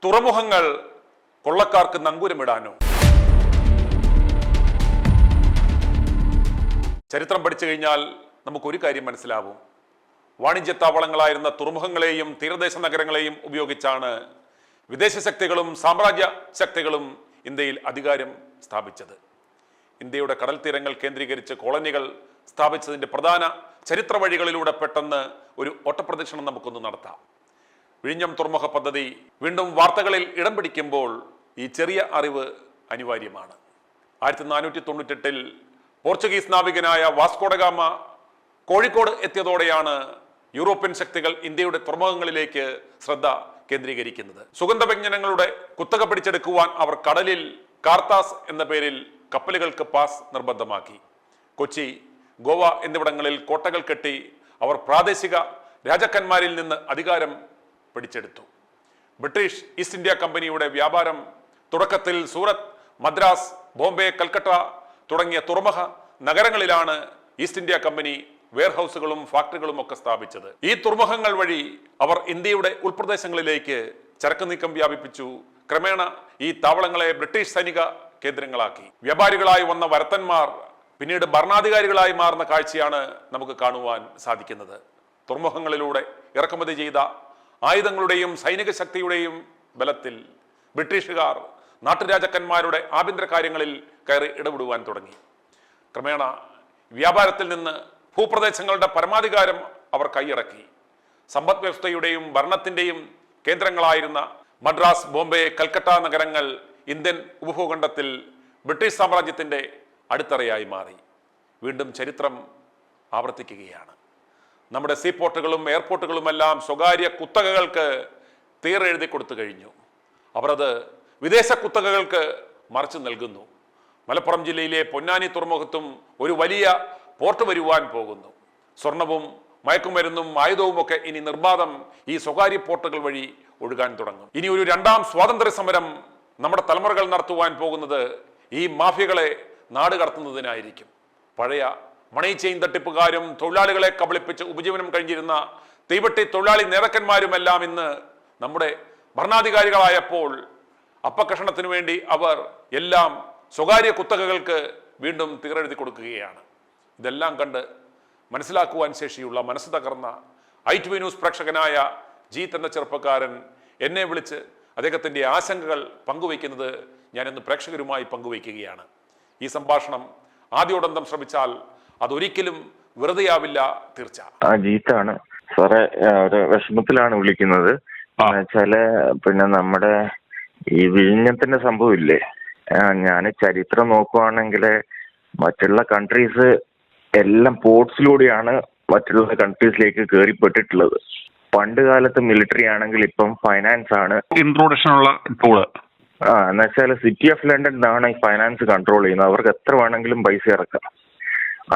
തുറമുഖങ്ങൾ കൊള്ളക്കാർക്ക് നങ്കൂരമിടാനോ? ചരിത്രം പഠിച്ചു കഴിഞ്ഞാൽ നമുക്കൊരു കാര്യം മനസ്സിലാവും. വാണിജ്യത്താവളങ്ങളായിരുന്ന തുറമുഖങ്ങളെയും തീരദേശ നഗരങ്ങളെയും ഉപയോഗിച്ചാണ് വിദേശ ശക്തികളും സാമ്രാജ്യ ശക്തികളും ഇന്ത്യയിൽ അധികാരം സ്ഥാപിച്ചത്. ഇന്ത്യയുടെ കടൽ തീരങ്ങൾ കേന്ദ്രീകരിച്ച് കോളനികൾ സ്ഥാപിച്ചതിൻ്റെ പ്രധാന ചരിത്ര വഴികളിലൂടെ പെട്ടെന്ന് ഒരു ഓട്ടപ്രദക്ഷിണം നമുക്കൊന്ന് നടത്താം. വിഴിഞ്ഞം തുറമുഖ പദ്ധതി വീണ്ടും വാർത്തകളിൽ ഇടം പിടിക്കുമ്പോൾ ഈ ചെറിയ അറിവ് അനിവാര്യമാണ്. 1498 പോർച്ചുഗീസ് നാവികനായ വാസ്കോ ഡ ഗാമ കോഴിക്കോട് എത്തിയതോടെയാണ് യൂറോപ്യൻ ശക്തികൾ ഇന്ത്യയുടെ തുറമുഖങ്ങളിലേക്ക് ശ്രദ്ധ കേന്ദ്രീകരിക്കുന്നത്. സുഗന്ധവ്യഞ്ജനങ്ങളുടെ കുത്തക പിടിച്ചെടുക്കുവാൻ അവർ കടലിൽ കാർത്താസ് എന്ന പേരിൽ കപ്പലുകൾക്ക് പാസ് നിർബന്ധമാക്കി. കൊച്ചി, ഗോവ എന്നിവിടങ്ങളിൽ കോട്ടകൾ കെട്ടി അവർ പ്രാദേശിക രാജാക്കന്മാരിൽ നിന്ന് അധികാരം പിടിച്ചെടുത്തു. ബ്രിട്ടീഷ് ഈസ്റ്റ് ഇന്ത്യ കമ്പനിയുടെ വ്യാപാരം തുടക്കത്തിൽ സൂറത്ത്, മദ്രാസ്, ബോംബെ, കൽക്കട്ട തുടങ്ങിയ തുറമുഖ നഗരങ്ങളിലാണ് ഈസ്റ്റ് ഇന്ത്യ കമ്പനി വെയർഹൌസുകളും ഫാക്ടറികളും ഒക്കെ സ്ഥാപിച്ചത്. ഈ തുറമുഖങ്ങൾ വഴി അവർ ഇന്ത്യയുടെ ഉൾപ്രദേശങ്ങളിലേക്ക് ചരക്ക് നീക്കം വ്യാപിപ്പിച്ചു. ക്രമേണ ഈ താവളങ്ങളെ ബ്രിട്ടീഷ് സൈനിക കേന്ദ്രങ്ങളാക്കി. വ്യാപാരികളായി വന്ന വരത്തന്മാർ പിന്നീട് ഭരണാധികാരികളായി മാറുന്ന കാഴ്ചയാണ് നമുക്ക് കാണുവാൻ സാധിക്കുന്നത്. തുറമുഖങ്ങളിലൂടെ ഇറക്കുമതി ചെയ്ത ആയുധങ്ങളുടെയും സൈനിക ശക്തിയുടെയും ബലത്തിൽ ബ്രിട്ടീഷുകാർ നാട്ടുരാജാക്കന്മാരുടെ ആഭ്യന്തര കാര്യങ്ങളിൽ കയറി ഇടപെടുവാൻ തുടങ്ങി. ക്രമേണ വ്യാപാരത്തിൽ നിന്ന് ഭൂപ്രദേശങ്ങളുടെ പരമാധികാരം അവർ കൈയടക്കി. സമ്പദ് വ്യവസ്ഥയുടെയും ഭരണത്തിന്റെയും കേന്ദ്രങ്ങളായിരുന്ന മദ്രാസ്, ബോംബെ, കൽക്കട്ട നഗരങ്ങൾ ഇന്ത്യൻ ഉപഭൂഖണ്ഡത്തിൽ ബ്രിട്ടീഷ് സാമ്രാജ്യത്തിന്റെ അടിത്തറയായി മാറി. വീണ്ടും ചരിത്രം ആവർത്തിക്കുകയാണ്. നമ്മുടെ സീപോർട്ടുകളും എയർപോർട്ടുകളുമെല്ലാം സ്വകാര്യ കുത്തകകൾക്ക് തീരെഴുതി കൊടുത്തു കഴിഞ്ഞു. അവർ അത് വിദേശ കുത്തകകൾക്ക് മറിച്ചു നൽകുന്നു. മലപ്പുറം ജില്ലയിലെ പൊന്നാനി തുറമുഖത്തും ഒരു വലിയ പോർട്ട് വരുവാൻ പോകുന്നു. സ്വർണവും മയക്കുമരുന്നും ആയുധവും ഒക്കെ ഇനി നിർബാധം ഈ സ്വകാര്യ പോർട്ടുകൾ വഴി ഒഴുകാൻ തുടങ്ങും. ഇനി ഒരു രണ്ടാം സ്വാതന്ത്ര്യ സമരം നമ്മുടെ തലമുറകൾ നടത്തുവാൻ പോകുന്നത് ഈ മാഫിയകളെ നാട് കടത്തുന്നതിനായിരിക്കും. പഴയ മണി ചെയിൻ തട്ടിപ്പുകാരും തൊഴിലാളികളെ കബളിപ്പിച്ച് ഉപജീവനം കഴിഞ്ഞിരുന്ന തീവട്ടി തൊഴിലാളി നേതാക്കന്മാരുമെല്ലാം ഇന്ന് നമ്മുടെ ഭരണാധികാരികളായപ്പോൾ അപ്പകഷണത്തിനു വേണ്ടി അവർ എല്ലാം സ്വകാര്യ കുത്തകകൾക്ക് വീണ്ടും തീരെഴുതി കൊടുക്കുകയാണ്. ഇതെല്ലാം കണ്ട് മനസ്സിലാക്കുവാൻ ശേഷിയുള്ള മനസ്സ് തകർന്ന ITV ന്യൂസ് പ്രേക്ഷകനായ ജീത്ത് എന്ന ചെറുപ്പക്കാരൻ എന്നെ വിളിച്ച് അദ്ദേഹത്തിൻ്റെ ആശങ്കകൾ പങ്കുവയ്ക്കുന്നത് ഞാനിന്ന് പ്രേക്ഷകരുമായി പങ്കുവയ്ക്കുകയാണ്. ഈ സംഭാഷണം ആദ്യോടന്തം ശ്രമിച്ചാൽ അതൊരിക്കലും വെറുതെയാവില്ല. തീർച്ച. ജീത്താണ് സാറേ, ഒരു വിഷമത്തിലാണ് വിളിക്കുന്നത്. പിന്നെ നമ്മുടെ ഈ വിഴിഞ്ഞത്തിന്റെ സംഭവം ഇല്ലേ, ഞാൻ ചരിത്രം നോക്കുവാണെങ്കിൽ മറ്റുള്ള കൺട്രീസ് എല്ലാം പോർട്സിലൂടെയാണ് മറ്റുള്ള കൺട്രീസിലേക്ക് കയറിപ്പെട്ടിട്ടുള്ളത്. പണ്ട് കാലത്ത് മിലിറ്ററി ആണെങ്കിൽ ഇപ്പം ഫൈനാൻസ് ആണ് ഇൻട്രോഡക്ഷൻ ഉള്ള ടൂള്. എന്നുവെച്ചാൽ സിറ്റി ഓഫ് ലണ്ടൻ ആണ് ഈ ഫൈനാൻസ് കൺട്രോൾ ചെയ്യുന്നത്. അവർക്ക് എത്ര വേണമെങ്കിലും പൈസ ഇറക്കാം.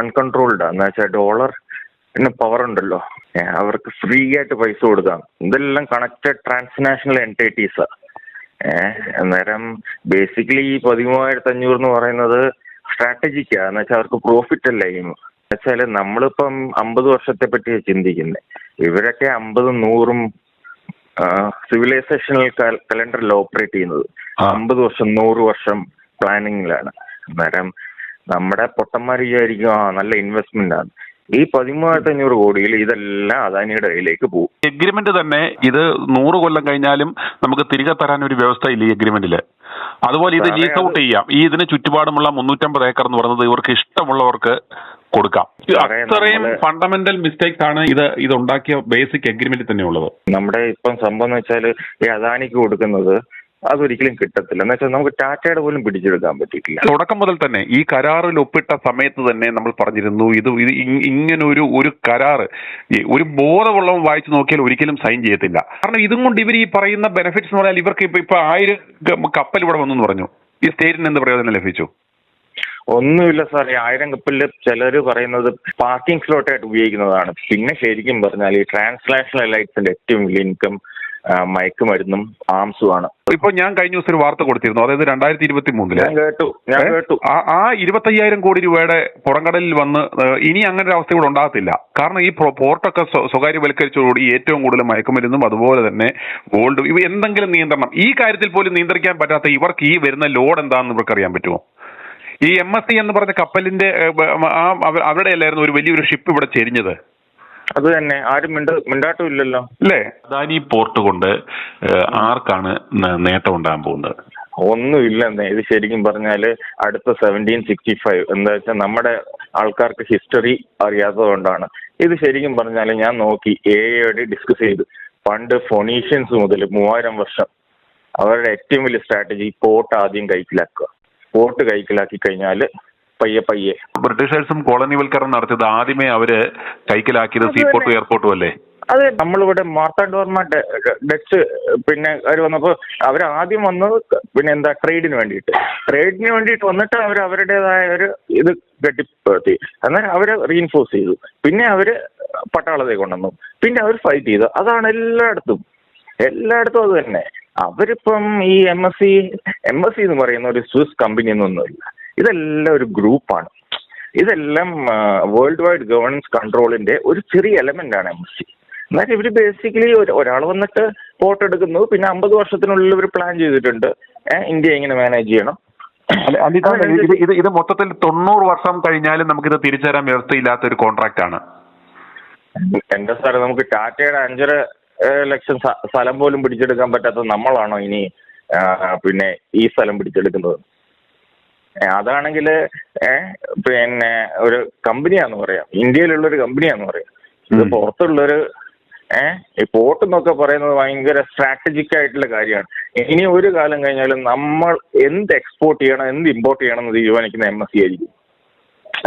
അൺകൺട്രോൾഡ് എന്ന് വെച്ചാൽ ഡോളറിന് പവർ ഉണ്ടല്ലോ, അവർക്ക് ഫ്രീ ആയിട്ട് പൈസ കൊടുക്കാം. ഇതെല്ലാം കണക്റ്റഡ് ട്രാൻസ്നാഷണൽ എൻറ്റിറ്റീസാ. അന്നേരം ബേസിക്കലി ഈ 13,500 എന്ന് പറയുന്നത് സ്ട്രാറ്റജിക്കാ. എന്ന് വെച്ചാൽ അവർക്ക് പ്രോഫിറ്റ് അല്ല എയിം. എന്നുവെച്ചാല് നമ്മളിപ്പം 50 വർഷത്തെ പറ്റി ചിന്തിക്കുന്നത്, ഇവരൊക്കെ 50, 100 സിവിലൈസേഷണൽ കലണ്ടറിൽ ഓപ്പറേറ്റ് ചെയ്യുന്നത്. 50 വർഷം 100 വർഷം പ്ലാനിങ്ങിലാണ്. അന്നേരം നമ്മുടെ പൊട്ടന്മാർ വിചാരിക്കും നല്ല ഇൻവെസ്റ്റ്മെന്റ് ആണ്. ഈ 13,500 കോടിയിൽ ഇതെല്ലാം അദാനിയുടെ കയ്യിലേക്ക് പോകും. എഗ്രിമെന്റ് തന്നെ ഇത് 100 കൊല്ലം കഴിഞ്ഞാലും നമുക്ക് തിരികെ തരാൻ ഒരു വ്യവസ്ഥയില്ല ഈ എഗ്രിമെന്റില്. അതുപോലെ ഇത് ലീസ് ഔട്ട് ചെയ്യാം. ഈ ഇതിന് ചുറ്റുപാടുമുള്ള 350 ഏക്കർ എന്ന് പറയുന്നത് ഇവർക്ക് ഇഷ്ടമുള്ളവർക്ക് കൊടുക്കാം. അത്രയും ഫണ്ടമെന്റൽ മിസ്റ്റേക്സ് ആണ് ഇത് ഉണ്ടാക്കിയ ബേസിക് എഗ്രിമെന്റ് തന്നെ ഉള്ളത്. നമ്മുടെ ഇപ്പം സംഭവം എന്ന് വെച്ചാൽ ഈ അദാനിക്ക് കൊടുക്കുന്നത് അതൊരിക്കലും കിട്ടത്തില്ല. എന്ന് വെച്ചാൽ നമുക്ക് ടാറ്റയുടെ പോലും പിടിച്ചെടുക്കാൻ പറ്റിയിട്ടില്ല. തുടക്കം മുതൽ തന്നെ ഈ കരാറിൽ ഒപ്പിട്ട സമയത്ത് തന്നെ നമ്മൾ പറഞ്ഞിരുന്നു ഇത് ഇങ്ങനെ ഒരു കരാറ് ഒരു ബോധമുള്ളവൻ വായിച്ചു നോക്കിയാൽ ഒരിക്കലും സൈൻ ചെയ്യത്തില്ല. കാരണം ഇതും കൊണ്ട് ഇവർ ഈ പറയുന്ന ബെനിഫിറ്റ്സ് എന്ന് പറഞ്ഞാൽ ഇവർക്ക് ഇപ്പൊ 1000 കപ്പൽ ഇവിടെ വന്നു പറഞ്ഞു. ഈ സ്റ്റേറ്റിന് എന്ത് പ്രയോജനം ലഭിച്ചു? ഒന്നുമില്ല സാർ. ഈ 1000 കപ്പലിൽ ചിലർ പറയുന്നത് പാർക്കിംഗ് സ്ലോട്ടായിട്ട് ഉപയോഗിക്കുന്നതാണ്. പിന്നെ ശരിക്കും പറഞ്ഞാൽ ഈ ട്രാൻസ്നാഷണൽ ലൈറ്റ്സിന്റെ ഏറ്റവും വലിയ ഇൻകം മയക്കുമരുന്നും ആംസുമാണ്. ഇപ്പൊ ഞാൻ കഴിഞ്ഞ ദിവസം ഒരു വാർത്ത കൊടുത്തിരുന്നു, അതായത് 2023 ഞാൻ കേട്ടു ആ 25,000 കോടി രൂപയുടെ പുറംകടലിൽ വന്ന് ഇനി അങ്ങനെ ഒരു അവസ്ഥ കൂടെ ഉണ്ടാകത്തില്ല. കാരണം ഈ പോർട്ടൊക്കെ സ്വകാര്യവൽക്കരിച്ചതോടുകൂടി ഏറ്റവും കൂടുതൽ മയക്കുമരുന്നും അതുപോലെ തന്നെ ഗോൾഡ് ഇവ എന്തെങ്കിലും നിയന്ത്രണം ഈ കാര്യത്തിൽ പോലും നിയന്ത്രിക്കാൻ പറ്റാത്ത ഇവർക്ക് ഈ വരുന്ന ലോഡ് എന്താണെന്ന് ഇവർക്ക് അറിയാൻ പറ്റുമോ? ഈ MSC എന്ന് പറഞ്ഞ കപ്പലിന്റെ അവിടെ അല്ലായിരുന്നു ഒരു വലിയൊരു ഷിപ്പ് ഇവിടെ ചെരിഞ്ഞത്? അത് തന്നെ, ആരും മിണ്ടാട്ടും ഇല്ലല്ലോ അല്ലേ? അദാനി പോർട്ട് കൊണ്ട് ആർക്കാണ് നേട്ടം ഉണ്ടാകാൻ പോകുന്നത്? ഒന്നുമില്ലെന്നേ. ഇത് ശരിക്കും പറഞ്ഞാല് അടുത്ത 1765 എന്താ വെച്ചാൽ നമ്മുടെ ആൾക്കാർക്ക് ഹിസ്റ്ററി അറിയാത്തതുകൊണ്ടാണ്. ഇത് ശരിക്കും പറഞ്ഞാല് ഞാൻ നോക്കി AAD ഡിസ്കസ് ചെയ്തു. പണ്ട് ഫൊണീഷ്യൻസ് മുതൽ 3000 വർഷം അവരുടെ ഏറ്റവും വലിയ സ്ട്രാറ്റജി പോർട്ട് ആദ്യം കൈക്കലാക്കുക. പോർട്ട് കൈക്കലാക്കി കഴിഞ്ഞാല് പയ്യെ ബ്രിട്ടീഷേഴ്സും കോളനിവൽക്കരണം നടത്തിയത് ആദ്യമേ അവര് കൈക്കലാക്കിയത് സീപോർട്ടും എയർപോർട്ടും അല്ലേ? അതെ, നമ്മളിവിടെ മാർത്താണ്ഡവർമ്മ ഡച്ച് പിന്നെ അവർ വന്നപ്പോൾ അവർ ആദ്യം വന്നത് ട്രേഡിന് വേണ്ടിയിട്ട് വന്നിട്ട് അവർ അവരുടേതായ ഒരു ഇത് കെട്ടിപ്പടുത്തി. എന്നാൽ അവര് റീഇൻഫോഴ്സ് ചെയ്തു. പിന്നെ അവര് പട്ടാളത്തെ കൊണ്ടുവന്നു. പിന്നെ അവർ ഫൈറ്റ് ചെയ്തു. അതാണ് എല്ലായിടത്തും അത് തന്നെ. അവരിപ്പം ഈ MSC എന്ന് പറയുന്ന ഒരു സ്വിസ് കമ്പനി ഒന്നുമില്ല. ഇതെല്ലാം ഒരു ഗ്രൂപ്പാണ്. ഇതെല്ലാം വേൾഡ് വൈഡ് ഗവേണൻസ് കൺട്രോളിന്റെ ഒരു ചെറിയ എലമെന്റ് ആണ് MSC. എന്നാൽ ഇവര് ബേസിക്കലി ഒരാൾ വന്നിട്ട് പോർട്ട് എടുക്കുന്നു. പിന്നെ 50 വർഷത്തിനുള്ളിൽ ഇവർ പ്ലാൻ ചെയ്തിട്ടുണ്ട് ഇന്ത്യ എങ്ങനെ മാനേജ് ചെയ്യണം. ഇത് മൊത്തത്തിൽ 90 വർഷം കഴിഞ്ഞാലും നമുക്കിത് തിരിച്ചു തരാൻ വ്യവസ്ഥയില്ലാത്ത ഒരു കോൺട്രാക്ട് ആണ്. എന്റെ സാറേ, നമുക്ക് ടാറ്റയുടെ 5.5 ലക്ഷം സ്ഥലം പോലും പിടിച്ചെടുക്കാൻ പറ്റാത്ത നമ്മളാണോ ഇനി പിന്നെ ഈ സ്ഥലം പിടിച്ചെടുക്കുന്നത്? അതാണെങ്കിൽ പിന്നെ ഒരു കമ്പനിയാന്ന് പറയാം, ഇന്ത്യയിലുള്ളൊരു കമ്പനിയാന്ന് പറയാം. ഇത് പുറത്തുള്ളൊരു ഈ പോർട്ട് എന്നൊക്കെ പറയുന്നത് ഭയങ്കര സ്ട്രാറ്റജിക് ആയിട്ടുള്ള കാര്യമാണ്. ഇനി ഒരു കാലം കഴിഞ്ഞാലും നമ്മൾ എന്ത് എക്സ്പോർട്ട് ചെയ്യണം എന്ത് ഇമ്പോർട്ട് ചെയ്യണം എന്ന് തീരുമാനിക്കുന്ന MSC ആയിരിക്കും.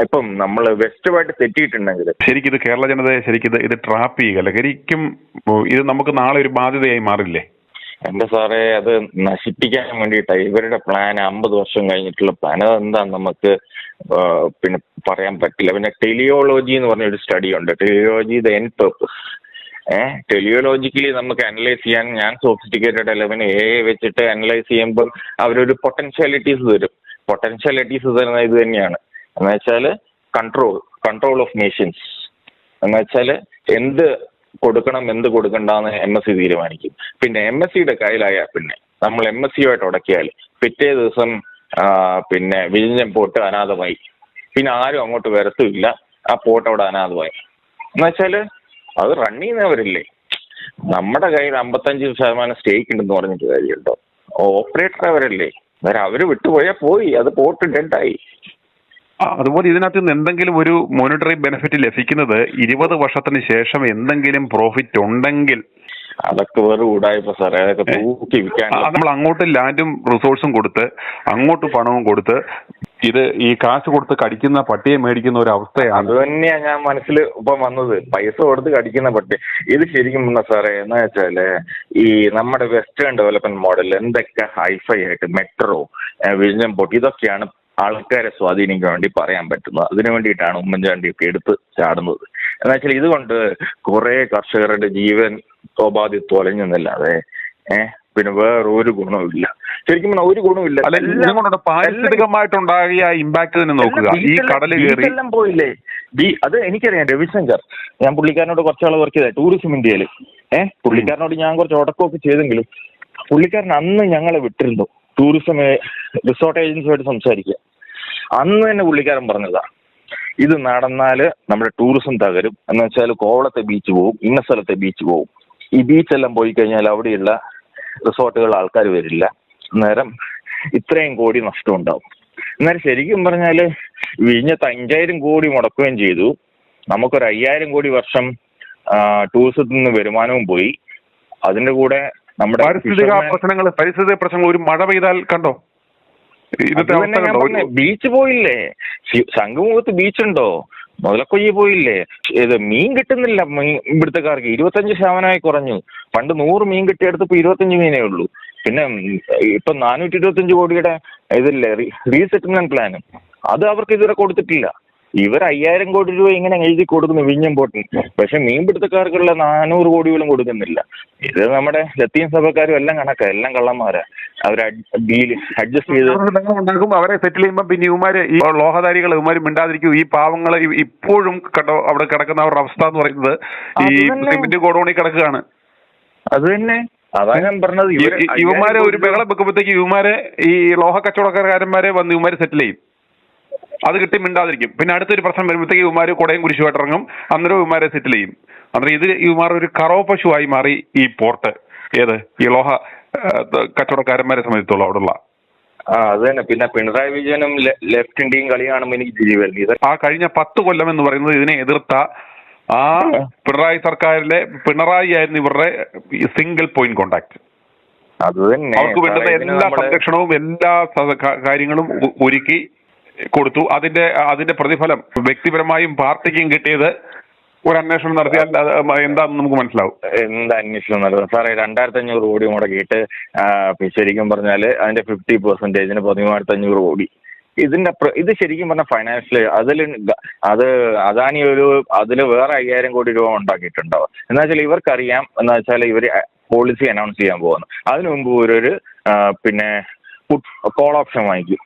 ഇപ്പം നമ്മൾ വെസ്റ്റുമായിട്ട് തെറ്റിയിട്ടുണ്ടെങ്കിൽ ശരിക്കും ഇത് കേരള ജനതയെ ശരിക്കും ഇത് ട്രാപ്പ് ചെയ്യുക, ശരിക്കും ഇത് നമുക്ക് നാളെ ഒരു ബാധ്യതയായി മാറില്ലേ? എന്റെ സാറേ, അത് നശിപ്പിക്കാൻ വേണ്ടിയിട്ടാണ് ഇവരുടെ പ്ലാൻ. 50 വർഷം കഴിഞ്ഞിട്ടുള്ള പ്ലാൻ അതെന്താന്ന് നമുക്ക് പിന്നെ പറയാൻ പറ്റില്ല. പിന്നെ ടെലിയോളജി എന്ന് പറഞ്ഞൊരു സ്റ്റഡി ഉണ്ട്. ടെലിയോളജി ദ എൻഡ് പേർപ്പസ്. ടെലിയോളജിക്കലി നമുക്ക് അനലൈസ് ചെയ്യാൻ ഞാൻ സോഫിസ്റ്റിക്കേറ്റഡ് എലവന് വെച്ചിട്ട് അനലൈസ് ചെയ്യുമ്പോൾ അവരൊരു പൊട്ടൻഷ്യാലിറ്റീസ് തരും. പൊട്ടൻഷ്യാലിറ്റീസ് തരുന്ന ഇത് തന്നെയാണ്. എന്ന് വെച്ചാൽ കൺട്രോൾ ഓഫ് നേഷൻസ്. എന്ന് വെച്ചാൽ എന്ത് കൊടുക്കണം എന്ത് കൊടുക്കണ്ടെന്ന് MSC തീരുമാനിക്കും. പിന്നെ MSCയുടെ കയ്യിലായാൽ പിന്നെ നമ്മൾ MSCയുമായിട്ട് ഉടക്കിയാൽ പിറ്റേ ദിവസം പിന്നെ വിഴിഞ്ഞം പോർട്ട് അനാഥമായി. പിന്നെ ആരും അങ്ങോട്ട് വരത്തുമില്ല. ആ പോർട്ട് അവിടെ അനാഥമായി. എന്ന് വെച്ചാൽ അത് റൺ ചെയ്യുന്നവരില്ലേ. നമ്മുടെ കയ്യിൽ 55% സ്റ്റേക്ക് ഉണ്ടെന്ന് പറഞ്ഞിട്ട് കാര്യമുണ്ടോ? ഓപ്പറേറ്റർ അവരല്ലേ. അവര് വിട്ടുപോയാൽ പോയി, അത് പോർട്ട് ഡെഡായി. അതുപോലെ ഇതിനകത്ത് നിന്ന് എന്തെങ്കിലും ഒരു മോണിറ്ററി ബെനിഫിറ്റ് ലഭിക്കുന്നത് 20 വർഷത്തിന് ശേഷം എന്തെങ്കിലും പ്രോഫിറ്റ് ഉണ്ടെങ്കിൽ അതൊക്കെ വെറും ഉടായിപ്പോ സാറേ. അതൊക്കെ തൂക്കി വിൽക്കാൻ നമ്മൾ അങ്ങോട്ട് ലാൻഡും റിസോഴ്സും കൊടുത്ത് അങ്ങോട്ട് പണവും കൊടുത്ത് ഇത് ഈ കാശ് കൊടുത്ത് കടിക്കുന്ന പട്ടിയെ മേടിക്കുന്ന ഒരു അവസ്ഥയാണ്. അത് തന്നെയാ ഞാൻ മനസ്സിൽ ഇപ്പം വന്നത്. പൈസ കൊടുത്ത് കടിക്കുന്ന പട്ടി. ഇത് ശരിക്കും സാറേ എന്ന് വെച്ചാല് ഈ നമ്മുടെ വെസ്റ്റേൺ ഡെവലപ്മെന്റ് മോഡൽ എന്തൊക്കെ ഹൈഫൈ ആയിട്ട് മെട്രോ, വിഴിഞ്ഞം പോർട്ട് ഇതൊക്കെയാണ് ആൾക്കാരെ സ്വാധീനിക്കാൻ വേണ്ടി പറയാൻ പറ്റുന്നത്. അതിനു വേണ്ടിയിട്ടാണ് ഉമ്മൻചാണ്ടിയൊക്കെ എടുത്ത് ചാടുന്നത്. എന്ന് വെച്ചാൽ ഇതുകൊണ്ട് കുറെ കർഷകരുടെ ജീവൻ ഉപാധി തൊലഞ്ഞെന്നല്ലാതെ പിന്നെ വേറൊരു ഗുണവുമില്ല. ശരിക്കും ഒരു ഗുണമില്ല. പാരിസ്ഥിതികമായിട്ടുണ്ടാകിയ ഇമ്പാക്ട് തന്നെ നോക്കുക. ഈ കടല് എല്ലാം പോയില്ലേ. അത് എനിക്കറിയാം. രവിശങ്കർ, ഞാൻ പുള്ളിക്കാരനോട് കുറച്ചാൾ വർക്ക് ചെയ്ത ടൂറിസം ഇന്ത്യയിൽ. പുള്ളിക്കാരനോട് ഞാൻ കുറച്ച് ഉടക്കമൊക്കെ ചെയ്തെങ്കിലും പുള്ളിക്കാരൻ അന്ന് ഞങ്ങളെ വിട്ടിരുന്നു ടൂറിസം റിസോർട്ട് ഏജൻസിയായിട്ട് സംസാരിക്കുക. അന്ന് തന്നെ പുള്ളിക്കാരൻ പറഞ്ഞതാ, ഇത് നടന്നാല് നമ്മുടെ ടൂറിസം തകരും. എന്ന് വെച്ചാൽ കോവളത്തെ ബീച്ച് പോവും, ഇന്ന സ്ഥലത്തെ ബീച്ച് പോവും. ഈ ബീച്ചെല്ലാം പോയി കഴിഞ്ഞാൽ അവിടെയുള്ള റിസോർട്ടുകൾ ആൾക്കാർ വരില്ല. അന്നേരം ഇത്രയും കോടി നഷ്ടം ഉണ്ടാവും. എന്നാലും ശരിക്കും പറഞ്ഞാല് വിഴിഞ്ഞത്ത് 5000 കോടി മുടക്കുകയും ചെയ്തു. നമുക്കൊരു 5000 കോടി വർഷം ടൂറിസത്തിൽ നിന്ന് വരുമാനവും പോയി. അതിന്റെ കൂടെ നമ്മുടെ പരിസ്ഥിതി പ്രശ്നങ്ങൾ ഒരു മഴ പെയ്താൽ കണ്ടോ ബീച്ച് പോയില്ലേ. ശംഖുമുഖത്ത് ബീച്ചുണ്ടോ? മുതലക്കൊയ്യ പോയില്ലേ. ഇത് മീൻ കിട്ടുന്നില്ല ഇവിടുത്തെക്കാർക്ക്. 25% കുറഞ്ഞു. പണ്ട് 100 മീൻ കിട്ടിയെടുത്തപ്പോ 25 മീനേ ഉള്ളൂ. പിന്നെ ഇപ്പൊ 425 കോടിയുടെ ഇതില്ലേ റീസെറ്റിൽമെന്റ് പ്ലാൻ, അത് അവർക്ക് ഇതുവരെ കൊടുത്തിട്ടില്ല. ഇവർ 5000 കോടി രൂപ ഇങ്ങനെ എഴുതി കൊടുക്കുന്നു വിഴിഞ്ഞം പോർട്ടിന്. പക്ഷെ മീൻപിടുത്തക്കാർക്കുള്ള 400 കോടികളും കൊടുക്കുന്നില്ല. ഇത് നമ്മുടെ ലത്തീൻ സഭക്കാരും എല്ലാം കണക്കാ, എല്ലാം കള്ളന്മാരാ. അവർ ഡീല് അഡ്ജസ്റ്റ് ചെയ്ത് ഉണ്ടാക്കും. അവരെ സെറ്റിൽ ചെയ്യുമ്പോൾ പിന്നെ ഇവന്മാര് ഈ ലോഹധാരികൾ ഇവന്മാര് മിണ്ടാതിരിക്കും. ഈ പാവങ്ങൾ ഇപ്പോഴും കേട്ടോ അവിടെ കിടക്കുന്ന അവരുടെ അവസ്ഥ എന്ന് പറയുന്നത് ഈ സിമന്റ് ഗോഡൌണിൽ കിടക്കുകയാണ്. അത് തന്നെ, അതാ ഞാൻ പറഞ്ഞത്. ഇവന്മാരെ ഒരു ബഹളം വെക്കുമ്പോഴത്തേക്ക് ഇവന്മാരെ ഈ ലോഹ കച്ചവടക്കാരന്മാരെ വന്ന് ഇവന്മാര് സെറ്റിൽ ചെയ്യും. അത് കിട്ടി മിണ്ടാതിരിക്കും. പിന്നെ അടുത്തൊരു പ്രശ്നം വരുമ്പോഴത്തേക്ക് ഇവന്മാര് കുടയും കുരിശുമായിട്ട് ഇറങ്ങും. അന്നേരം ഇവന്മാരെ സെറ്റിൽ ചെയ്യും. അന്നേരം ഇത് ഇവന്മാർ ഒരു കറോ പശുവായി മാറി ഈ പോർട്ട്. ഏത് ഈ ലോഹ കച്ചവടക്കാരന്മാരെ സംബന്ധിച്ചോളം അവിടെയുള്ള അത് തന്നെ. പിന്നെ പിണറായി വിജയനും ലെഫ്റ്റ് ഇന്ത്യയും കളി കാണുമ്പോൾ എനിക്ക് ചിരി വരുന്നത്. ആ കഴിഞ്ഞ 10 കൊല്ലം എന്ന് പറയുന്നത് ഇതിനെ എതിർത്ത ആ പിണറായി സർക്കാരിലെ പിണറായി ആയിരുന്നു ഇവരുടെ സിംഗിൾ പോയിന്റ് കോണ്ടാക്ട്. അത് തന്നെ, അവർക്ക് വേണ്ടുന്ന എല്ലാ സംരക്ഷണവും എല്ലാ കാര്യങ്ങളും ഒരുക്കി കൊടുത്തു. അതിന്റെ പ്രതിഫലം വ്യക്തിപരമായും പാർട്ടിക്കും കിട്ടിയത് ഒരു അന്വേഷണം നടത്തിയാൽ എന്താണെന്ന് നമുക്ക് മനസ്സിലാവും. എന്താ അന്വേഷണം നടത്തുന്നത് സാറേ? 2500 കോടി മുടക്കിയിട്ട് ശരിക്കും പറഞ്ഞാല് അതിന്റെ 50% 13,500 കോടി. ഇത് ശരിക്കും പറഞ്ഞ ഫൈനാൻഷ്യൽ അദാനി അതിൽ വേറെ 5000 കോടി രൂപ ഉണ്ടാക്കിയിട്ടുണ്ടാവും. എന്ന് വെച്ചാൽ ഇവർക്കറിയാം, എന്ന് വെച്ചാൽ ഇവർ പോളിസി അനൗൺസ് ചെയ്യാൻ പോകുന്നു. അതിനു മുമ്പ് ഒരു പിന്നെ കോൾ ഓപ്ഷൻ വാങ്ങിക്കും.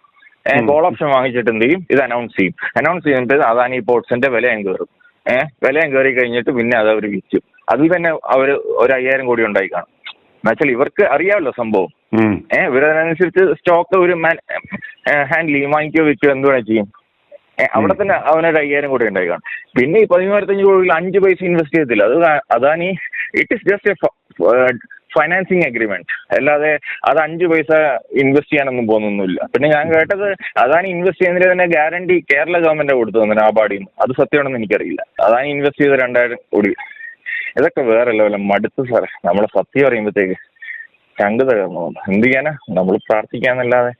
കോൾ ഓപ്ഷൻ വാങ്ങിച്ചിട്ട് എന്ത് ചെയ്യും? ഇത് അനൗൺസ് ചെയ്യും. അനൗൺസ് ചെയ്യുമ്പോൾ അദാനി പോർട്സിന്റെ വിലയും കയറും. വിലയും കയറി കഴിഞ്ഞിട്ട് പിന്നെ അത് അവർ വിൽക്കും. അതിൽ തന്നെ അവർ ഒരു 5000 കോടി ഉണ്ടായി കാണും. എന്നുവെച്ചാൽ ഇവർക്ക് അറിയാമല്ലോ സംഭവം. ഇവരനുസരിച്ച് സ്റ്റോക്ക് ഒരു ഹാൻഡിൽ ചെയ്യും, വാങ്ങിക്കോ വിൽക്കോ എന്ത് വേണേൽ ചെയ്യും. അവിടെ തന്നെ അവനൊരു 5000 കോടി ഉണ്ടായി കാണും. പിന്നെ ഈ 13,500 കോടിയിൽ 5 പൈസ ഇൻവെസ്റ്റ് ചെയ്തില്ല. അത് Adani it is just A financing agreement, അല്ലാതെ അത് 5 പൈസ ഇൻവെസ്റ്റ് ചെയ്യാനൊന്നും പോകുന്നൊന്നുമില്ല. പിന്നെ ഞാൻ കേട്ടത് അദാനി ഇൻവെസ്റ്റ് ചെയ്യുന്നതിന് തന്നെ ഗ്യാരണ്ടി കേരള ഗവൺമെന്റ് കൊടുത്തു തന്നെ നാബാർഡിൽ നിന്ന്. അത് സത്യമാണെന്ന് എനിക്കറിയില്ല. അദാനി ഇൻവെസ്റ്റ് ചെയ്ത് 2000 കോടി. ഇതൊക്കെ വേറെ ലെവലും മടുത്തു സാറേ. നമ്മളെ സത്യം പറയുമ്പോഴത്തേക്ക് ചങ്ക് തകർന്നു. എന്ത് ചെയ്യാനാ, നമ്മൾ പ്രാർത്ഥിക്കാന്നല്ലാതെ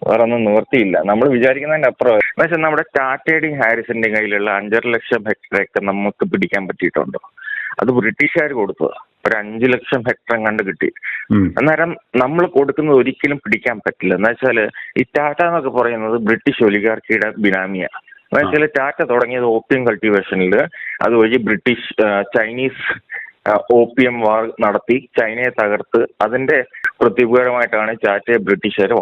വേറെ ഒന്നും നിവൃത്തിയില്ല. നമ്മൾ വിചാരിക്കുന്നതിന്റെ അപ്പുറം. എന്നുവെച്ചാൽ നമ്മുടെ ടാറ്റയുടെയും ഹാരിസിന്റെയും കയ്യിലുള്ള 5.5 ലക്ഷം ഹെക്ടറൊക്കെ നമുക്ക് പിടിക്കാൻ പറ്റിയിട്ടുണ്ടോ? അത് ബ്രിട്ടീഷുകാർ കൊടുത്തതാ. ഒരു 5 ലക്ഷം ഹെക്ടർ കണ്ട് കിട്ടി. അന്നേരം നമ്മൾ കൊടുക്കുന്നത് ഒരിക്കലും പിടിക്കാൻ പറ്റില്ല. എന്ന് വെച്ചാൽ ഈ ടാറ്റ എന്നൊക്കെ പറയുന്നത് ബ്രിട്ടീഷ് ഒലിഗാർക്കിയുടെ ബിനാമിയാണ്. എന്ന് വെച്ചാൽ ടാറ്റ തുടങ്ങിയത് ഓപ്പിയം കൾട്ടിവേഷനിൽ, അതുവഴി ചൈനീസ് ഓപ്പിയം വാർ നടത്തി ചൈനയെ തകർത്ത് അതിന്റെ പ്രത്യുപകാരമായിട്ടാണ് ടാറ്റയെ ബ്രിട്ടീഷുകാർ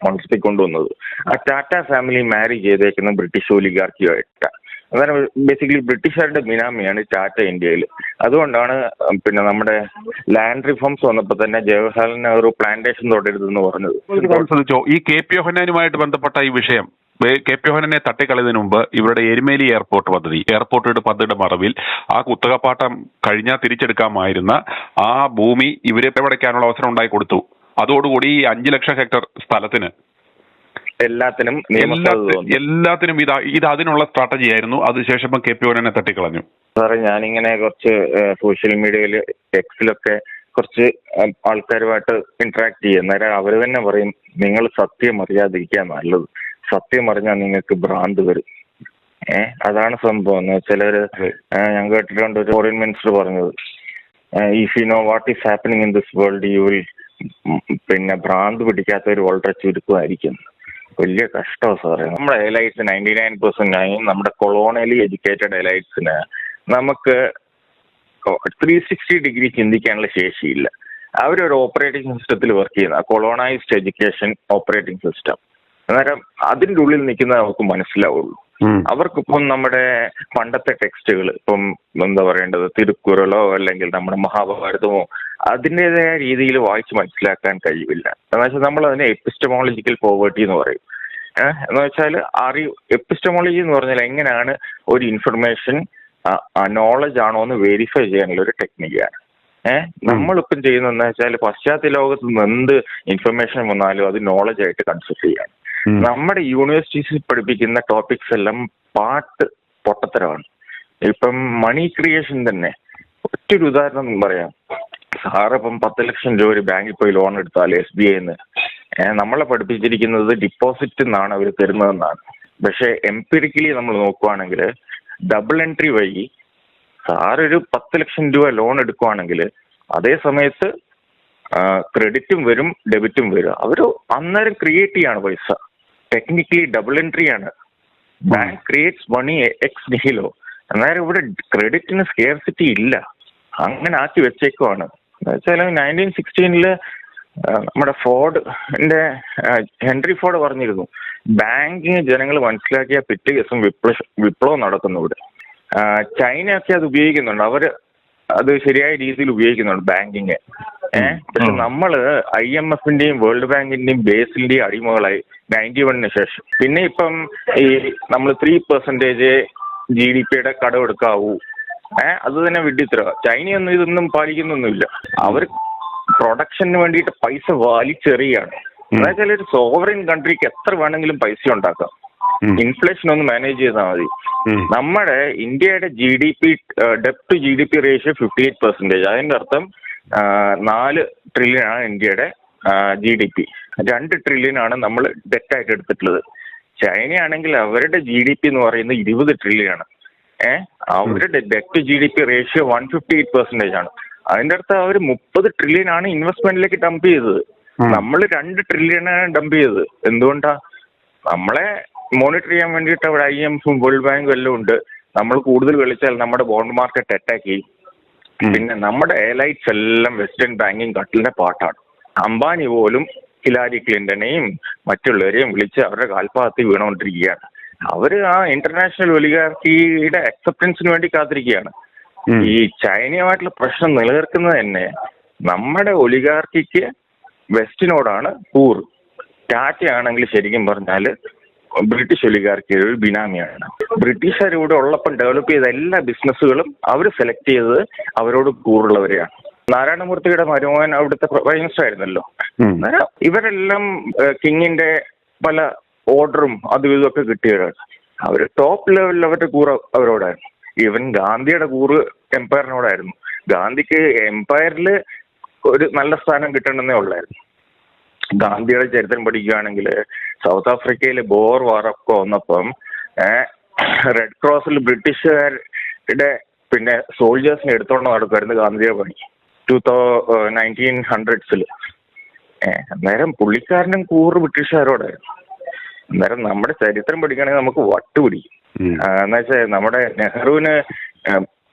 വളർത്തിക്കൊണ്ടുവന്നത്. ആ ടാറ്റ ഫാമിലി മാരി ചെയ്തേക്കുന്ന ബ്രിട്ടീഷ് ഒലിഗാർക്കിയുമായിട്ട്. അന്നേരം ബേസിക്കലി ബ്രിട്ടീഷുകാരുടെ ബിനാമിയാണ് ടാറ്റ ഇന്ത്യയിൽ. അതുകൊണ്ടാണ് പിന്നെ നമ്മുടെ ലാൻഡ് റിഫോംസ് വന്നപ്പോൾ തന്നെ ജവഹർലാൽ നെഹ്റു പ്ലാന്റേഷൻ തുടരുതെന്ന് പറഞ്ഞത്. ശ്രദ്ധിച്ചോ ഈ KP യോഹന്നാനുമായിട്ട് ബന്ധപ്പെട്ട ഈ വിഷയം? KP യോഹന്നാനെ തട്ടിക്കളയുന്നതിന് മുമ്പ് ഇവരുടെ എരുമേലി എയർപോർട്ട് പദ്ധതിയുടെ മറവിൽ ആ കുത്തകപ്പാട്ടം കഴിഞ്ഞാൽ തിരിച്ചെടുക്കാമായിരുന്ന ആ ഭൂമി ഇവരെ പിടിക്കാനുള്ള അവസരം ഉണ്ടായി കൊടുത്തു. അതോടുകൂടി ഈ 5 ലക്ഷം ഹെക്ടർ സ്ഥലത്തിന് എല്ലാത്തിനും ഇത് അതിനുള്ള സ്ട്രാറ്റജി ആയിരുന്നു. അതിനുശേഷം KP യോഹന്നാനെ തട്ടിക്കളഞ്ഞു. സാറേ, ഞാനിങ്ങനെ കുറച്ച് സോഷ്യൽ മീഡിയയിൽ എക്സിലൊക്കെ കുറച്ച് ആൾക്കാരുമായിട്ട് ഇന്ററാക്ട് ചെയ്യും. നേരം അവർ തന്നെ പറയും, നിങ്ങൾ സത്യം അറിയാതിരിക്കാൻ നല്ലത്. സത്യം അറിഞ്ഞാൽ നിങ്ങൾക്ക് ഭ്രാന്ത് വരും. അതാണ് സംഭവം. ചിലര് ഞാൻ കേട്ടിട്ടുണ്ട്, ഒരു ഫോറിൻ മിനിസ്റ്റർ പറഞ്ഞത്, if you know what is happening in this world you will പിന്നെ ഭ്രാന്ത് പിടിക്കാത്തവർ വളരെ ചുരുക്കമായിരിക്കും. വലിയ കഷ്ടമാണ് സാറേ. നമ്മുടെ എലൈറ്റ്സ് 99% നമ്മുടെ കൊളോണിയലി എഡ്യൂക്കേറ്റഡ് എലൈറ്റ്സിന് നമുക്ക് 360 ഡിഗ്രി ചിന്തിക്കാനുള്ള ശേഷിയില്ല. അവരൊരു ഓപ്പറേറ്റിംഗ് സിസ്റ്റത്തിൽ വർക്ക് ചെയ്യുന്ന കൊളോണൈസ്ഡ് എഡ്യൂക്കേഷൻ ഓപ്പറേറ്റിംഗ് സിസ്റ്റം. അന്നേരം അതിൻ്റെ ഉള്ളിൽ നിൽക്കുന്ന നമുക്ക് മനസ്സിലാവുള്ളൂ. അവർക്കിപ്പം നമ്മുടെ പണ്ടത്തെ ടെക്സ്റ്റുകൾ, ഇപ്പം എന്താ പറയേണ്ടത്, തിരുക്കുറളോ അല്ലെങ്കിൽ നമ്മുടെ മഹാഭാരതമോ അതിൻ്റെതായ രീതിയിൽ വായിച്ച് മനസ്സിലാക്കാൻ കഴിയില്ല. എന്ന് വെച്ചാൽ നമ്മൾ അതിനെ എപ്പിസ്റ്റമോളജിക്കൽ പോവേർട്ടി എന്ന് പറയും. എന്ന് വെച്ചാൽ എപ്പിസ്റ്റമോളജി എന്ന് പറഞ്ഞാൽ എങ്ങനെയാണ് ഒരു ഇൻഫർമേഷൻ നോളജ് ആണോ എന്ന് വെരിഫൈ ചെയ്യാനുള്ള ഒരു ടെക്നിക്കാണ്. നമ്മളിപ്പം ചെയ്യുന്നതെന്ന് വെച്ചാൽ പാശ്ചാത്യ ലോകത്ത് നിന്ന് എന്ത് ഇൻഫർമേഷൻ വന്നാലും അത് നോളജ് ആയിട്ട് കൺസിഡർ ചെയ്യാൻ. നമ്മുടെ യൂണിവേഴ്സിറ്റീസിൽ പഠിപ്പിക്കുന്ന ടോപ്പിക്സ് എല്ലാം പൊട്ടത്തരമാണ്. ഇപ്പം മണി ക്രിയേഷൻ തന്നെ ഒറ്റൊരു ഉദാഹരണം പറയാം. സാറിപ്പം 10 ലക്ഷം രൂപ ഒരു ബാങ്കിൽ പോയി ലോൺ എടുത്താൽ SBIന്ന് നമ്മളെ പഠിപ്പിച്ചിരിക്കുന്നത് ഡിപ്പോസിറ്റ് എന്നാണ് അവർ തരുന്നതെന്നാണ്. പക്ഷെ എംപിരിക്കലി നമ്മൾ നോക്കുവാണെങ്കിൽ ഡബിൾ എൻട്രി വഴി സാറൊരു 10 ലക്ഷം രൂപ ലോൺ എടുക്കുവാണെങ്കിൽ അതേ സമയത്ത് ക്രെഡിറ്റും വരും ഡെബിറ്റും വരും. അവർ അന്നേരം ക്രിയേറ്റ് ചെയ്യാണ് പൈസ. ടെക്നിക്കലി ഡബിൾ എൻട്രി ആണ്. ബാങ്ക് ക്രിയേറ്റ്സ് മണി എക്സ് നിഹിലോ. അന്നേരം ഇവിടെ ക്രെഡിറ്റിന് സ്കേർസിറ്റി ഇല്ല, അങ്ങനെ ആക്കി വെച്ചേക്കുവാണ്. എന്ന് വെച്ചാൽ 1916 നമ്മുടെ ഫോർഡിന്റെ ഹെൻറി ഫോർഡ് പറഞ്ഞിരുന്നു, ബാങ്കിങ് ജനങ്ങൾ മനസ്സിലാക്കിയ പിറ്റേ ദിവസം വിപ്ലവം നടക്കുന്നു ഇവിടെ. ചൈനയൊക്കെ അത് ഉപയോഗിക്കുന്നുണ്ട്, അവര് അത് ശരിയായ രീതിയിൽ ഉപയോഗിക്കുന്നുണ്ട് ബാങ്കിങ്. പക്ഷെ നമ്മള് IMFന്റെയും വേൾഡ് ബാങ്കിന്റെയും ബേസിന്റെയും അടിമകളായി 91 ശേഷം. പിന്നെ ഇപ്പം ഈ നമ്മൾ 3% GDP കടമെടുക്കാവൂ, അത് തന്നെ വിഡ്ഢിത്തരവാ. ചൈനയൊന്നും ഇതൊന്നും പാലിക്കുന്നൊന്നുമില്ല. അവർ പ്രൊഡക്ഷന് വേണ്ടിയിട്ട് പൈസ വലിച്ചെറിയാണ്. എന്നുവെച്ചാൽ ഒരു സോവറിൻ കൺട്രിക്ക് എത്ര വേണമെങ്കിലും പൈസ ഉണ്ടാക്കാം, ഇൻഫ്ലേഷൻ ഒന്ന് മാനേജ് ചെയ്താൽ മതി. നമ്മുടെ ഇന്ത്യയുടെ GDP ഡെപ്റ്റ് ടു GDP റേഷ്യോ 58%. അതിന്റെ അർത്ഥം 4 ട്രില്യൺ ആണ് ഇന്ത്യയുടെ GDP. 2 ട്രില്യൺ ആണ് നമ്മൾ ഡെറ്റായിട്ട് എടുത്തിട്ടുള്ളത്. ചൈനയാണെങ്കിൽ അവരുടെ GDP എന്ന് പറയുന്നത് 20 ട്രില്യൺ ആണ്. അവരുടെ ഡെറ്റ് ടു GDP റേഷ്യോ 158% ആണ്. അതിന്റെ അർത്ഥം അവർ 30 ട്രില്യൺ ആണ് ഇൻവെസ്റ്റ്മെന്റിലേക്ക് ഡംപ് ചെയ്തത്. നമ്മൾ 2 ട്രില്യണാണ് ഡംപ് ചെയ്തത്. എന്തുകൊണ്ടാ? നമ്മളെ മോണിറ്റർ ചെയ്യാൻ വേണ്ടിയിട്ട് അവിടെ IMFും വേൾഡ് ബാങ്കും എല്ലാം ഉണ്ട്. നമ്മൾ കൂടുതൽ കളിച്ചാൽ നമ്മുടെ ബോണ്ട് മാർക്കറ്റ് അറ്റാക്ക് ചെയ്യും. പിന്നെ നമ്മുടെ എയർലൈൻസ് എല്ലാം വെസ്റ്റേൺ ബാങ്കിങ് കട്ടിലിന്റെ പാട്ടാണ്. അംബാനി പോലും ഹിലാരി ക്ലിന്റനെയും മറ്റുള്ളവരെയും വിളിച്ച് അവരുടെ കാൽപാകത്തിൽ വീണുകൊണ്ടിരിക്കുകയാണ്. അവര് ആ ഇന്റർനാഷണൽ ഒലിഗാർക്കിയുടെ അക്സെപ്റ്റൻസിന് വേണ്ടി കാത്തിരിക്കുകയാണ്. ഈ ചൈനയുമായിട്ടുള്ള പ്രശ്നം നിലനിൽക്കുന്നത് തന്നെ നമ്മുടെ ഒലിഗാർക്കിക്ക് വെസ്റ്റിനോടാണ് കൂറ്. ടാറ്റ ആണെങ്കിൽ ശരിക്കും പറഞ്ഞാല് ബ്രിട്ടീഷ് ഒലിഗാർക്കിയുടെ ഒരു ബിനാമിയാണ്. ബ്രിട്ടീഷുകാർ ഇവിടെ ഉള്ളപ്പം ഡെവലപ്പ് ചെയ്ത എല്ലാ ബിസിനസ്സുകളും അവർ സെലക്ട് ചെയ്തത് അവരോട് കൂറുള്ളവരെയാണ്. നാരായണമൂർത്തിയുടെ മരുമോൻ അവിടുത്തെ പ്രൈം മിനിസ്റ്റർ ആയിരുന്നല്ലോ. ഇവരെല്ലാം കിങ്ങിന്റെ പല ഓർഡറും അതും ഇതൊക്കെ കിട്ടിയവരാണ്. അവര് ടോപ്പ് ലെവലിൽ അവരുടെ കൂറ് അവരോടായിരുന്നു. ഈവൻ ഗാന്ധിയുടെ കൂറ് എംപയറിനോടായിരുന്നു. ഗാന്ധിക്ക് എംപയറിൽ ഒരു നല്ല സ്ഥാനം കിട്ടണമെന്നേ ഉള്ളായിരുന്നു. ഗാന്ധിയുടെ ചരിത്രം പഠിക്കുകയാണെങ്കിൽ സൗത്ത് ആഫ്രിക്കയിൽ ബോർ വാറൊക്കെ വന്നപ്പം റെഡ് ക്രോസിൽ ബ്രിട്ടീഷുകാരുടെ പിന്നെ സോൾജേഴ്സിനെ എടുത്തോണ്ട് നടക്കുമായിരുന്നു ഗാന്ധിയുടെ പണി 1900s. അന്നേരം പുള്ളിക്കാരനും കൂറ് ബ്രിട്ടീഷുകാരോടായിരുന്നു. അന്നേരം നമ്മുടെ ചരിത്രം പഠിക്കുകയാണെങ്കിൽ നമുക്ക് വട്ടുപിടിക്കും. എന്നുവെച്ചാൽ നമ്മുടെ നെഹ്റുവിന്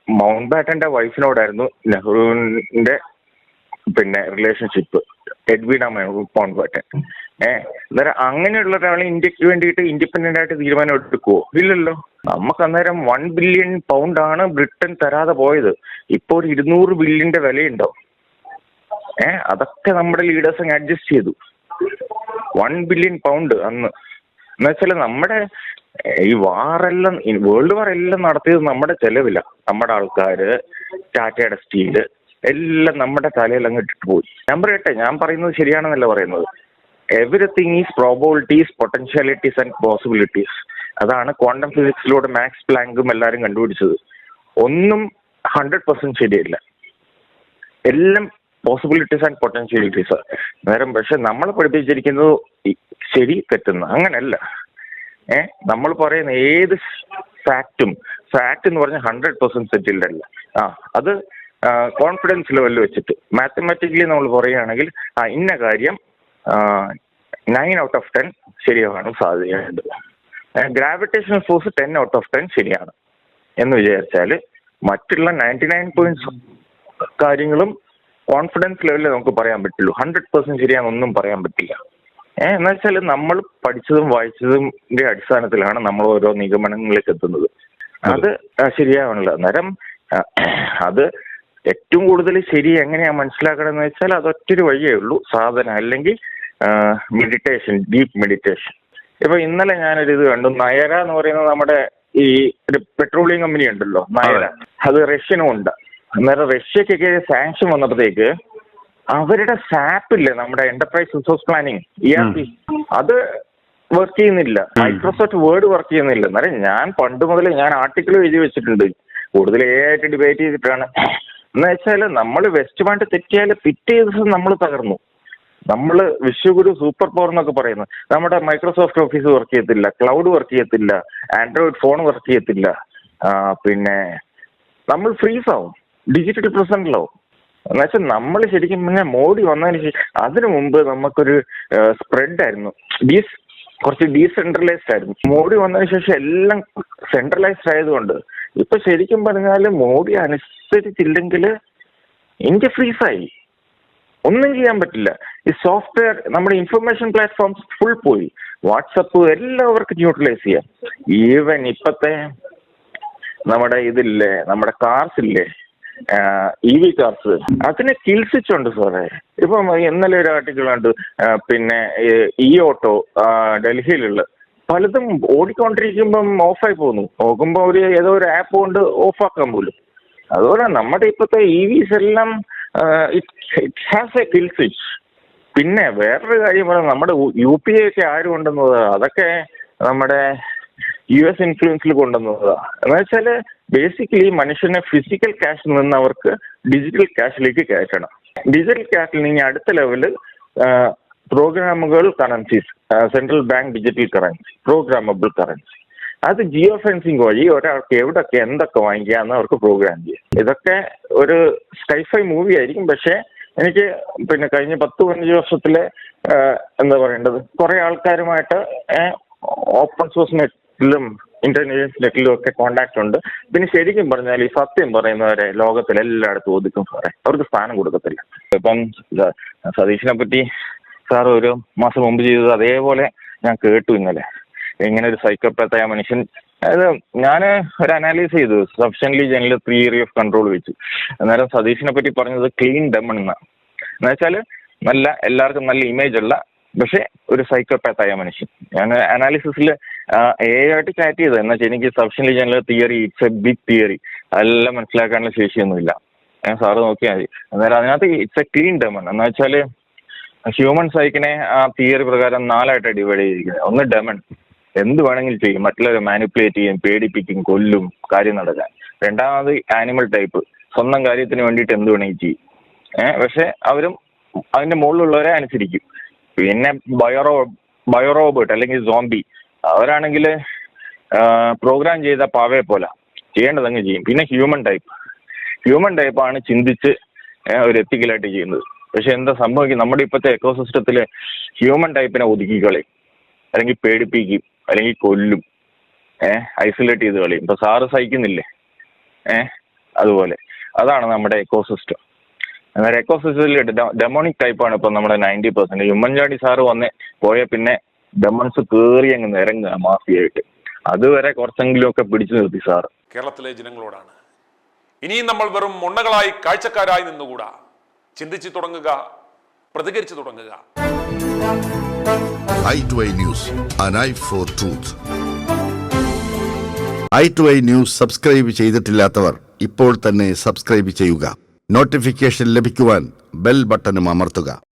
മൗണ്ട് ബാറ്റന്റെ വൈഫിനോടായിരുന്നു നെഹ്റുവിന്റെ പിന്നെ റിലേഷൻഷിപ്പ്, എഡ്വിന മൗണ്ട് ബാറ്റൻ. അന്നേരം അങ്ങനെയുള്ള ഒരാളെ ഇന്ത്യക്ക് വേണ്ടിയിട്ട് ഇൻഡിപെൻഡന്റ് ആയിട്ട് തീരുമാനം എടുക്കുവോ? ഇല്ലല്ലോ. നമുക്ക് അന്നേരം 1 ബില്യൺ പൗണ്ട് ആണ് ബ്രിട്ടൻ തരാതെ പോയത്. ഇപ്പൊ ഒരു 200 ബില്യന്റെ വിലയുണ്ടാവും. അതൊക്കെ നമ്മുടെ ലീഡേഴ്സ് അങ്ങ് അഡ്ജസ്റ്റ് ചെയ്തു. 1 ബില്യൺ പൗണ്ട് അന്ന്. എന്നുവെച്ചാൽ നമ്മുടെ ഈ വാറെല്ലാം വേൾഡ് വാർ എല്ലാം നടത്തിയത് നമ്മുടെ ചെലവില്ല. നമ്മുടെ ആൾക്കാര്, ടാറ്റയുടെ സ്റ്റീല് എല്ലാം നമ്മുടെ തലയിൽ അങ്ങ് ഇട്ടിട്ട് പോയി. ഞാൻ പറയട്ടെ, ഞാൻ പറയുന്നത് ശരിയാണെന്നല്ല പറയുന്നത്. Everything is probabilities, potentialities and possibilities. അതാണ് ക്വാണ്ടം ഫിസിക്സിലൂടെ മാക്സ് പ്ലാങ്കും എല്ലാവരും കണ്ടുപിടിച്ചത്. ഒന്നും 100% ശരിയല്ല, എല്ലാം പോസിബിലിറ്റീസ് ആൻഡ് പൊട്ടൻഷ്യാലിറ്റീസ്. നേരം പക്ഷെ നമ്മളെ പഠിപ്പിച്ചിരിക്കുന്നത് ശരി തെറ്റുന്ന അങ്ങനെയല്ല. നമ്മൾ പറയുന്ന ഏത് ഫാക്ട് എന്ന് പറഞ്ഞാൽ 100% സെറ്റിൽഡ് അല്ല. അത് കോൺഫിഡൻസ് ലെവലിൽ വെച്ചിട്ട് മാത്തമാറ്റിക്കലി നമ്മൾ പറയുകയാണെങ്കിൽ ഇന്ന കാര്യം 9 out of 10 ശരിയാവാനും സാധ്യതയുണ്ട്. ഗ്രാവിറ്റേഷണൽ ഫോഴ്സ് 10 out of 10 ശരിയാണ് എന്ന് വിചാരിച്ചാൽ മറ്റുള്ള 99 പോയിന്റ്സ് കാര്യങ്ങളും കോൺഫിഡൻസ് ലെവലിൽ നമുക്ക് പറയാൻ പറ്റുള്ളൂ. 100% ശരിയാണെന്നൊന്നും പറയാൻ പറ്റില്ല. എന്ന് വെച്ചാൽ നമ്മൾ പഠിച്ചതും വായിച്ചതിന്റെ അടിസ്ഥാനത്തിലാണ് നമ്മൾ ഓരോ നിഗമനങ്ങളിലേക്ക് എത്തുന്നത്. അത് ശരിയാവണല്ലോ. അന്നേരം അത് ഏറ്റവും കൂടുതൽ ശരി എങ്ങനെയാ മനസ്സിലാക്കണമെന്ന് വെച്ചാൽ അതൊറ്റൊരു വഴിയേ ഉള്ളൂ, സാധന, അല്ലെങ്കിൽ മെഡിറ്റേഷൻ, ഡീപ്പ് മെഡിറ്റേഷൻ. ഇപ്പൊ ഇന്നലെ ഞാനൊരു ഇത് കണ്ടു. നയര എന്ന് പറയുന്നത് നമ്മുടെ ഈ ഒരു പെട്രോളിയം കമ്പനി ഉണ്ടല്ലോ, നയര, അത് റഷ്യനും ഉണ്ട്. അന്നേരം റഷ്യക്കൊക്കെ സാങ്ഷൻ വന്നപ്പോഴത്തേക്ക് അവരുടെ സാപ്പില്ലേ, നമ്മുടെ എന്റർപ്രൈസ് റിസോഴ്സ് പ്ലാനിങ്, ERP, അത് വർക്ക് ചെയ്യുന്നില്ല. മൈക്രോസോഫ്റ്റ് വേർഡ് വർക്ക് ചെയ്യുന്നില്ല. അന്നേരം ഞാൻ പണ്ട് മുതൽ ആർട്ടിക്കിൾ എഴുതി വെച്ചിട്ടുണ്ട്, കൂടുതൽ ആയിട്ട് ഡിബേറ്റ് ചെയ്തിട്ടാണ്. എന്ന് വെച്ചാൽ നമ്മൾ വെസ്റ്റുമായിട്ട് തെറ്റിയാൽ പിറ്റേ ദിവസം നമ്മൾ തകർന്നു. നമ്മൾ വിശ്വഗുരു സൂപ്പർ പവർ എന്നൊക്കെ പറയുന്നത്, നമ്മുടെ മൈക്രോസോഫ്റ്റ് ഓഫീസ് വർക്ക് ചെയ്യത്തില്ല, ക്ലൗഡ് വർക്ക് ചെയ്യത്തില്ല, ആൻഡ്രോയിഡ് ഫോൺ വർക്ക് ചെയ്യത്തില്ല, പിന്നെ നമ്മൾ ഫ്രീസ് ആവും, ഡിജിറ്റൽ പ്രസന്റിലാവും. എന്നുവെച്ചാൽ നമ്മൾ ശരിക്കും പിന്നെ മോഡി വന്നതിന് ശേഷം അതിനു മുമ്പ് നമുക്കൊരു സ്പ്രെഡ് ആയിരുന്നു. കുറച്ച് ഡീസെൻട്രലൈസ്ഡ് ആയിരുന്നു. മോഡി വന്നതിന് ശേഷം എല്ലാം സെൻട്രലൈസ്ഡ് ആയതുകൊണ്ട് ഇപ്പൊ ശരിക്കും പറഞ്ഞാൽ മോഡി അനുസരിച്ചില്ലെങ്കിൽ ഇന്ത്യ ഫ്രീസായി, ഒന്നും ചെയ്യാൻ പറ്റില്ല. ഈ സോഫ്റ്റ്വെയർ നമ്മുടെ ഇൻഫർമേഷൻ പ്ലാറ്റ്ഫോംസ് ഫുൾ പോയി. വാട്സപ്പ് എല്ലാവർക്കും ന്യൂട്രലൈസ് ചെയ്യാം. ഈവൻ ഇപ്പത്തെ നമ്മുടെ ഇതില്ലേ, നമ്മുടെ കാർസ് ഇല്ലേ, EV കാർസ്, അതിനെ കിൽസിച്ചുണ്ട് സാറേ. ഇപ്പം ഇന്നലെ ഒരു ആർട്ടിക്കിൾ കണ്ടു, പിന്നെ ഈ ഓട്ടോ ഡൽഹിയിലുള്ള പലതും ഓടിക്കൊണ്ടിരിക്കുമ്പം ഓഫായി പോകുന്നു. നോക്കുമ്പോൾ ഏതോ ഒരു ആപ്പ് കൊണ്ട് ഓഫാക്കാൻ പോലും. അതുപോലെ നമ്മുടെ ഇപ്പോഴത്തെ EVs എല്ലാം it has A kill switch. പിന്നെ വേറൊരു കാര്യം പറഞ്ഞാൽ നമ്മുടെ UPI ഒക്കെ ആര് കൊണ്ടുവന്നതാ? അതൊക്കെ നമ്മുടെ US ഇൻഫ്ലുവൻസിൽ കൊണ്ടുവന്നതാ. എന്ന് വെച്ചാൽ ബേസിക്കലി മനുഷ്യനെ ഫിസിക്കൽ ക്യാഷിൽ നിന്ന് അവർക്ക് ഡിജിറ്റൽ ക്യാഷിലേക്ക് കയറ്റണം. ഡിജിറ്റൽ ക്യാഷിൽ നിന്ന് അടുത്ത level programmable currencies, central bank digital currency, programmable currency. അത് ജിയോ ഫെൻസിങ് വഴി ഒരാൾക്ക് എവിടൊക്കെ എന്തൊക്കെ വാങ്ങിക്കാമെന്ന് അവർക്ക് പ്രോഗ്രാം ചെയ്യാം. ഇതൊക്കെ ഒരു സ്കൈഫൈ മൂവി ആയിരിക്കും. പക്ഷേ എനിക്ക് പിന്നെ കഴിഞ്ഞ 10-15 വർഷത്തിലെ എന്താ പറയേണ്ടത്, കുറെ ആൾക്കാരുമായിട്ട് ഓപ്പൺ സോഴ്സ് നെറ്റിലും ഇന്റലിജൻസ് നെറ്റിലും ഒക്കെ കോണ്ടാക്ട് ഉണ്ട്. പിന്നെ ശരിക്കും പറഞ്ഞാൽ ഈ സത്യം പറയുന്നവരെ ലോകത്തിൽ എല്ലായിടത്തും ഒതുക്കും സാറേ, അവർക്ക് സ്ഥാനം കൊടുക്കത്തില്ല. ഇപ്പം സതീഷിനെ പറ്റി സാർ ഒരു മാസം മുമ്പ് ചെയ്തത് അതേപോലെ ഞാൻ കേട്ടു ഇന്നലെ. ഇങ്ങനെ ഒരു സൈക്കോപാത്തായ മനുഷ്യൻ, അതായത് ഞാൻ ഒരു അനാലിസ് ചെയ്തു സഫിഷ്യന്റ്ലി ജനറൽ തിയറി ഓഫ് കൺട്രോൾ വെച്ച്. അന്നേരം സതീഷിനെ പറ്റി പറഞ്ഞത് ക്ലീൻ ഡെമൺ എന്നാണ്. എന്ന് വെച്ചാൽ നല്ല എല്ലാവർക്കും നല്ല ഇമേജ് ഉള്ള പക്ഷെ ഒരു സൈക്കോപാത്തായ മനുഷ്യൻ. ഞാൻ അനാലിസിസിൽ ആയിട്ട് ചാറ്റ് ചെയ്തത് എന്ന് വെച്ചാൽ എനിക്ക് sufficiently general theory it's a big theory, അതെല്ലാം മനസ്സിലാക്കാനുള്ള ശേഷിയൊന്നുമില്ല. സാറ് നോക്കിയാൽ മതി. അന്നേരം അതിനകത്ത് ഇറ്റ്സ് എ ക്ലീൻ ഡെമൺ എന്ന് വെച്ചാൽ ഹ്യൂമൻ സൈക്കിനെ ആ തിയറി പ്രകാരം 4ആയിട്ട് ഡിവൈഡ് ചെയ്തിരിക്കുന്നത്. ഒന്ന് ഡെമൺ, എന്ത് വേണമെങ്കിലും ചെയ്യും, മറ്റുള്ളവരെ മാനിപ്പുലേറ്റ് ചെയ്യും, പേടിപ്പിക്കും, കൊല്ലും, കാര്യം നടക്കാൻ. രണ്ടാമത് ആനിമൽ ടൈപ്പ്, സ്വന്തം കാര്യത്തിന് വേണ്ടിയിട്ട് എന്ത് വേണമെങ്കിൽ ചെയ്യും. പക്ഷെ അവരും അതിന്റെ മുകളിലുള്ളവരെ അനുസരിക്കും. പിന്നെ ബയോറോബോട്ട് അല്ലെങ്കിൽ സോംബി, അവരാണെങ്കിൽ പ്രോഗ്രാം ചെയ്ത പാവയെ പോലെ ചെയ്യേണ്ടതങ്ങ് ചെയ്യും. പിന്നെ ഹ്യൂമൻ ടൈപ്പാണ് ചിന്തിച്ച് ഒരു എത്തിക്കലായിട്ട് ചെയ്യുന്നത്. പക്ഷെ എന്താ സംഭവിക്കും, നമ്മുടെ ഇപ്പോഴത്തെ എക്കോസിസ്റ്റത്തില് ഹ്യൂമൻ ടൈപ്പിനെ ഒതുക്കിക്കളയും, അല്ലെങ്കിൽ പേടിപ്പിക്കും, അല്ലെങ്കിൽ കൊല്ലും, ഐസൊലേറ്റ് ചെയ്ത് കളയും. ഇപ്പൊ സാറ് സഹിക്കുന്നില്ലേ, അതുപോലെ അതാണ് നമ്മുടെ എക്കോസിസ്റ്റം. അന്നേരം എക്കോസിസ്റ്റത്തിൽ ഡെമോണിക് ടൈപ്പാണ് ഇപ്പൊ നമ്മുടെ 90%. ഉമ്മൻചാണ്ടി സാറ് പോയ പിന്നെ ഡെമൺസ് കേറി അങ്ങ് നിരങ്ങുക മാഫിയായിട്ട്. അതുവരെ കുറച്ചെങ്കിലും ഒക്കെ പിടിച്ചു നിർത്തി സാറ്. കേരളത്തിലെ ജനങ്ങളോടാണ് ഇനിയും നമ്മൾ വെറും മുണ്ണകളായി കാഴ്ചക്കാരായി നിന്നുകൂടാ. ചിന്തിച്ചു തുടങ്ങുക, പ്രതികരിച്ചു തുടങ്ങുക. i2i News, an eye for truth. i2i News subscribe ചെയ്തിട്ടില്ലാത്തവർ ഇപ്പോൾ തന്നെ സബ്സ്ക്രൈബ് ചെയ്യുക. നോട്ടിഫിക്കേഷൻ ലഭിക്കുവാൻ ബെൽ ബട്ടണും അമർത്തുക.